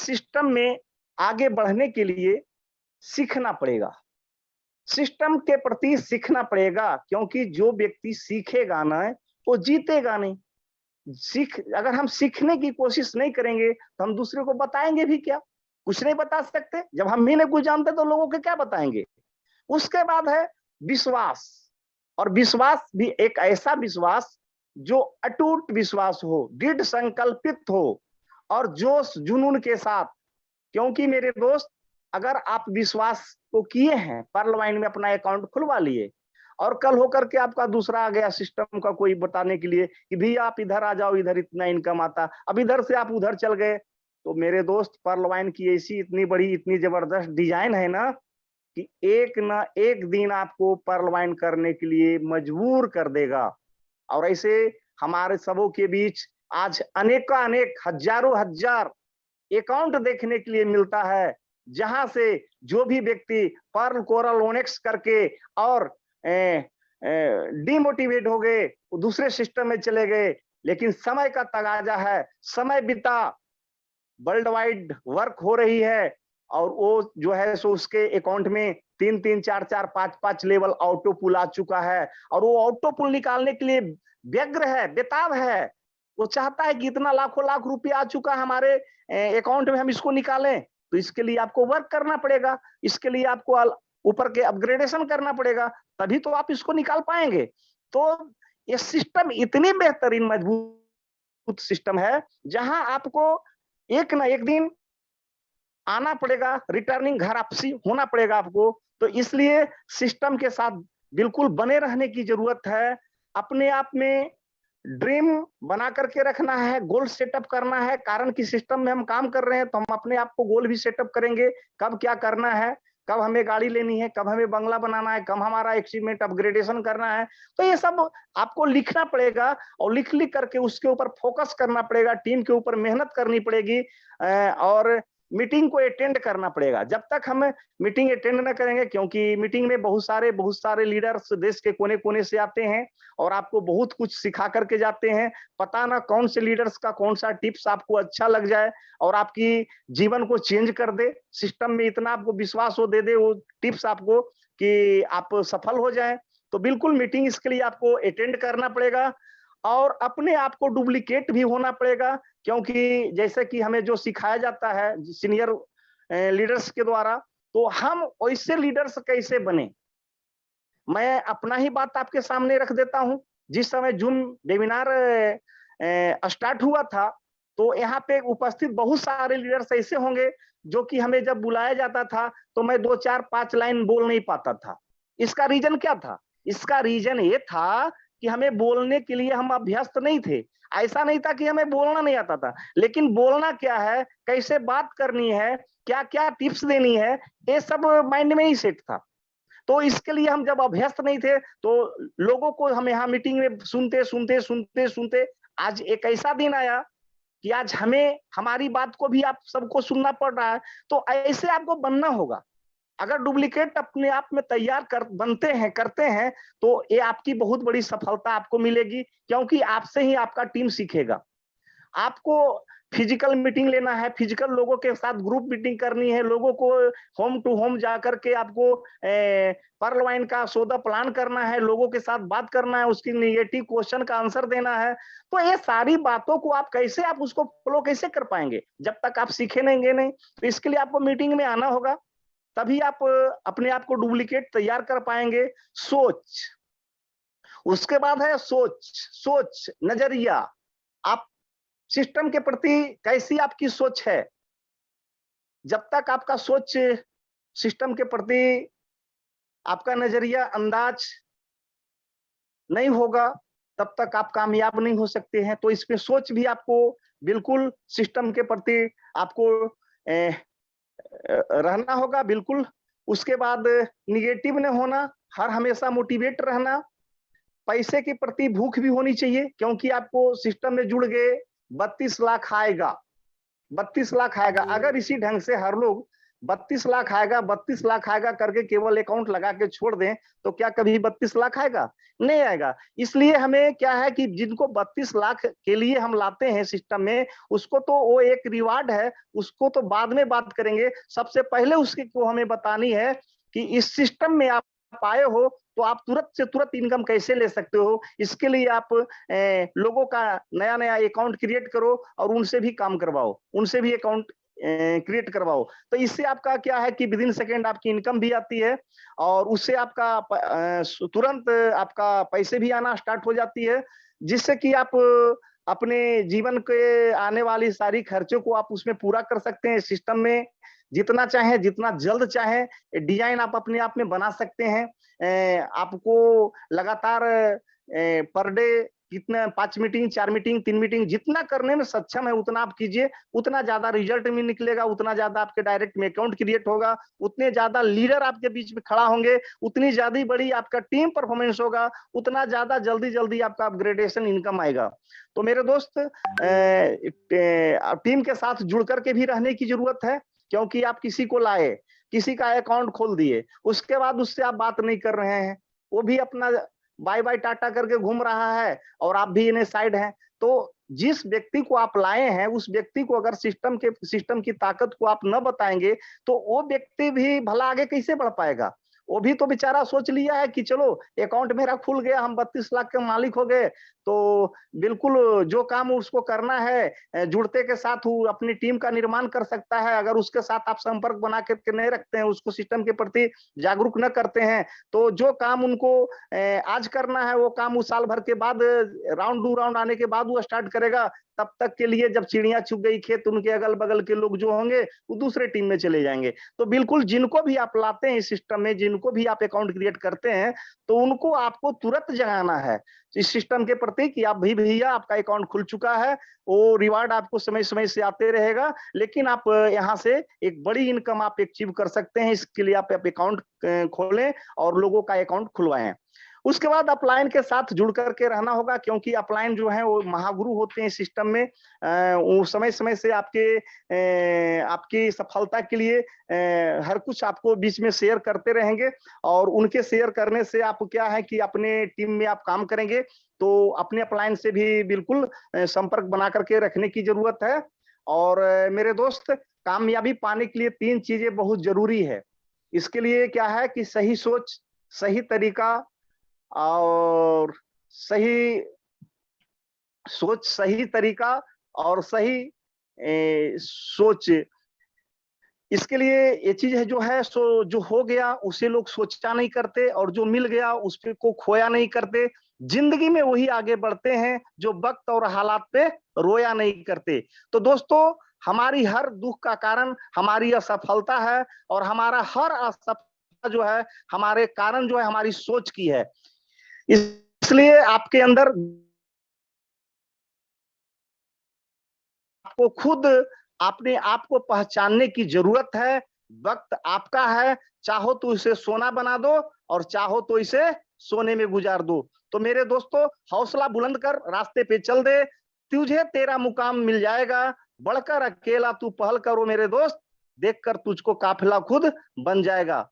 System में आगे बढ़ने के लिए सीखना पड़ेगा। सिस्टम के प्रति सीखना पड़ेगा, क्योंकि जो व्यक्ति सीखेगा ना, वो जीतेगा नहीं। अगर हम सीखने की कोशिश नहीं करेंगे तो हम दूसरे को बताएंगे भी क्या? कुछ नहीं बता सकते। जब हम ही नहीं कुछ जानते तो लोगों को क्या बताएंगे? उसके बाद है विश्वास। और विश्वास भी एक ऐसा विश्वास जो अटूट विश्वास हो, दृढ़ संकल्पित हो और जोश जुनून के साथ। क्योंकि मेरे दोस्त, अगर आप विश्वास को किए हैं, पर्लवाइन में अपना अकाउंट खुलवा लिए और कल होकर के आपका दूसरा आ गया सिस्टम का कोई बताने के लिए कि भैया आप इधर आ जाओ, इधर इतना इनकम आता, अब इधर से आप उधर चल गए, तो मेरे दोस्त पर्लवाइन की ऐसी इतनी बड़ी इतनी जबरदस्त डिजाइन है ना कि एक ना एक दिन आपको पर्लवाइन करने के लिए मजबूर कर देगा। और ऐसे हमारे सबों के बीच आज अनेक हजारों हजार अकाउंट देखने के लिए मिलता है, जहां से जो भी व्यक्ति पर्ल कोरल ओनेक्स करके और डिमोटिवेट हो गए, दूसरे सिस्टम में चले गए। लेकिन समय का तगाजा है, समय बिता, वर्ल्ड वाइड वर्क हो रही है और वो जो है सो उसके अकाउंट में 3-3, 4-4, 5-5 लेवल ऑटो पुल आ चुका है और वो ऑटो पुल निकालने के लिए व्यग्र है, बेताब है। वो चाहता है कि इतना लाखों लाख रुपया आ चुका है हमारे अकाउंट में, हम इसको निकालें। तो इसके लिए आपको वर्क करना पड़ेगा, इसके लिए आपको ऊपर के अपग्रेडेशन करना पड़ेगा, तभी तो आप इसको निकाल पाएंगे। तो ये सिस्टम इतनी बेहतरीन मजबूत सिस्टम है, जहां आपको एक ना एक दिन आना पड़ेगा, रिटर्निंग घर वापसी होना पड़ेगा आपको। तो इसलिए सिस्टम के साथ बिल्कुल बने रहने की जरूरत है। अपने आप में ड्रीम बना करके रखना है, गोल सेटअप करना है। कारण कि सिस्टम में हम काम कर रहे हैं तो हम अपने आप को गोल भी सेटअप करेंगे, कब क्या करना है, कब हमें गाड़ी लेनी है, कब हमें बंगला बनाना है, कब हमारा अचीवमेंट अपग्रेडेशन करना है। तो ये सब आपको लिखना पड़ेगा और लिख लिख करके उसके ऊपर फोकस करना पड़ेगा, टीम के ऊपर मेहनत करनी पड़ेगी और मीटिंग को अटेंड करना पड़ेगा। जब तक हम मीटिंग अटेंड न करेंगे, क्योंकि मीटिंग में बहुत सारे लीडर्स देश के कोने कोने से आते हैं और आपको बहुत कुछ सिखा करके जाते हैं। पता ना कौन से लीडर्स का कौन सा टिप्स आपको अच्छा लग जाए और आपकी जीवन को चेंज कर दे। सिस्टम में इतना आपको विश्वास हो दे दे वो टिप्स आपको कि आप सफल हो जाए। तो बिल्कुल मीटिंग इसके लिए आपको अटेंड करना पड़ेगा और अपने आप को डुप्लीकेट भी होना पड़ेगा। क्योंकि जैसे कि हमें जो सिखाया जाता है सीनियर लीडर्स के द्वारा, तो हम वैसे लीडर्स कैसे बने। मैं अपना ही बात आपके सामने रख देता हूं। जिस समय जूम वेबिनार स्टार्ट हुआ था, तो यहाँ पे उपस्थित बहुत सारे लीडर्स ऐसे होंगे जो कि हमें जब बुलाया जाता था तो मैं 2-4-5 लाइन बोल नहीं पाता था। इसका रीजन क्या था? इसका रीजन ये था कि हमें बोलने के लिए हम अभ्यस्त नहीं थे। ऐसा नहीं था कि हमें बोलना नहीं आता था, लेकिन बोलना क्या है, कैसे बात करनी है, क्या क्या टिप्स देनी है, ये सब माइंड में ही सेट था। तो इसके लिए हम जब अभ्यस्त नहीं थे तो लोगों को हम यहाँ मीटिंग में सुनते आज एक ऐसा दिन आया कि आज हमें हमारी बात को भी आप सबको सुनना पड़ रहा है। तो ऐसे आपको बनना होगा। अगर डुप्लीकेट अपने आप में तैयार कर बनते हैं करते हैं तो ये आपकी बहुत बड़ी सफलता आपको मिलेगी, क्योंकि आपसे ही आपका टीम सीखेगा। आपको फिजिकल मीटिंग लेना है, फिजिकल लोगों के साथ ग्रुप मीटिंग करनी है, लोगों को होम टू होम जाकर के आपको पर्लवाइन का सौदा प्लान करना है, लोगों के साथ बात करना है, उसकी निगेटिव क्वेश्चन का आंसर देना है। तो ये सारी बातों को आप उसको फॉलो कैसे कर पाएंगे जब तक आप सीखे नहीं। तो इसके लिए आपको मीटिंग में आना होगा, तभी आप अपने आप को डुप्लीकेट तैयार कर पाएंगे। सोच, उसके बाद है सोच नजरिया। आप सिस्टम के प्रति कैसी आपकी सोच है? जब तक आपका सोच सिस्टम के प्रति आपका नजरिया अंदाज नहीं होगा, तब तक आप कामयाब नहीं हो सकते हैं। तो इस पे सोच भी आपको बिल्कुल सिस्टम के प्रति आपको रहना होगा बिल्कुल। उसके बाद निगेटिव न होना, हर हमेशा मोटिवेट रहना। पैसे के प्रति भूख भी होनी चाहिए, क्योंकि आपको सिस्टम में जुड़ गए 32 लाख आएगा। 32 लाख आएगा। अगर इसी ढंग से हर लोग 32 लाख आएगा 32 लाख आएगा करके केवल अकाउंट लगा के छोड़ दें तो क्या कभी 32 लाख आएगा? नहीं आएगा। इसलिए हमें क्या है कि जिनको 32 लाख के लिए हम लाते हैं सिस्टम में, उसको तो वो एक रिवार्ड है, उसको तो बाद में बात करेंगे। सबसे पहले उसकी को हमें बतानी है कि इस सिस्टम में आप आए हो तो आप तुरंत से तुरंत इनकम कैसे ले सकते हो। इसके लिए आप लोगों का नया नया अकाउंट क्रिएट करो और उनसे भी काम करवाओ, उनसे भी अकाउंट क्रिएट करवाओ। तो इससे आपका क्या है कि विद इन सेकेंड आपकी इनकम भी आती है और उससे आपका तुरंत आपका पैसे भी आना स्टार्ट हो जाती है, जिससे कि आप अपने जीवन के आने वाली सारी खर्चों को आप उसमें पूरा कर सकते हैं। सिस्टम में जितना चाहे जितना जल्द चाहे डिजाइन आप अपने आप में बना सकते हैं। आपको लगातार पर डे कितना 5 मीटिंग 4 मीटिंग 3 मीटिंग जितना करने में सक्षम है उतना आप कीजिए, उतना ज्यादा रिजल्ट में निकलेगा, उतना ज्यादा आपके डायरेक्ट में अकाउंट क्रिएट होगा, उतने ज्यादा लीडर आपके बीच में खड़ा होंगे, उतनी ज्यादा बड़ी आपका टीम परफॉर्मेंस होगा, उतना ज्यादा जल्दी जल्दी आपका अपग्रेडेशन इनकम आएगा। तो मेरे दोस्त टीम के साथ जुड़ करके भी रहने की जरूरत है, क्योंकि आप किसी को लाए, किसी का अकाउंट खोल दिए, उसके बाद उससे आप बात नहीं कर रहे हैं, वो भी अपना बाय बाय टाटा करके घूम रहा है और आप भी इन्हें साइड हैं। तो जिस व्यक्ति को आप लाए हैं उस व्यक्ति को अगर सिस्टम की ताकत को आप न बताएंगे तो वो व्यक्ति भी भला आगे कैसे बढ़ पाएगा। वो भी तो बेचारा सोच लिया है कि चलो अकाउंट मेरा खुल गया, हम 32 लाख के मालिक हो गए, तो बिल्कुल जो काम उसको करना है जुड़ते के साथ वो अपनी टीम का निर्माण कर सकता है। अगर उसके साथ आप संपर्क बना करके नहीं रखते हैं, उसको सिस्टम के प्रति जागरूक न करते हैं, तो जो काम उनको आज करना है वो काम उस साल भर के बाद राउंड आने के बाद वो स्टार्ट करेगा। तब तक के लिए जब चिड़िया चुग गई खेत, उनके अगल बगल के लोग जो होंगे वो दूसरे टीम में चले जाएंगे। तो बिल्कुल जिनको भी आप लाते हैं इस सिस्टम में, जिनको भी आप अकाउंट क्रिएट करते हैं, तो उनको आपको तुरंत जगाना है इस सिस्टम के प्रति कि आप भी भैया आपका अकाउंट खुल चुका है। वो रिवार्ड आपको समय समय से आते रहेगा, लेकिन आप यहाँ से एक बड़ी इनकम आप अचीव कर सकते हैं। इसके लिए आप अकाउंट खोलें और लोगों का अकाउंट खुलवाएं। उसके बाद अपलाइन के साथ जुड़ करके रहना होगा, क्योंकि अपलाइन जो है वो महागुरु होते हैं सिस्टम में। वो समय समय से आपकी सफलता के लिए हर कुछ आपको बीच में शेयर करते रहेंगे और उनके शेयर करने से आप क्या है कि अपने टीम में आप काम करेंगे तो अपने अपलाइन से भी बिल्कुल संपर्क बना करके रखने की जरूरत है। और मेरे दोस्त, कामयाबी पाने के लिए 3 चीजें बहुत जरूरी है। इसके लिए क्या है कि सही सोच, सही तरीका और सही सोच, सही तरीका और सही सोच। इसके लिए ये चीज है जो है सो जो हो गया उसे लोग सोचा नहीं करते और जो मिल गया उस पे को खोया नहीं करते। जिंदगी में वही आगे बढ़ते हैं जो वक्त और हालात पे रोया नहीं करते। तो दोस्तों, हमारी हर दुख का कारण हमारी असफलता है और हमारा हर असफलता जो है हमारे कारण जो है हमारी सोच की है। इसलिए आपके अंदर आपको खुद अपने आप को पहचानने की जरूरत है। वक्त आपका है, चाहो तो इसे सोना बना दो और चाहो तो इसे सोने में गुजार दो। तो मेरे दोस्तों, हौसला बुलंद कर रास्ते पे चल दे, तुझे तेरा मुकाम मिल जाएगा। बढ़कर अकेला तू पहल करो मेरे दोस्त, देखकर तुझको काफिला खुद बन जाएगा।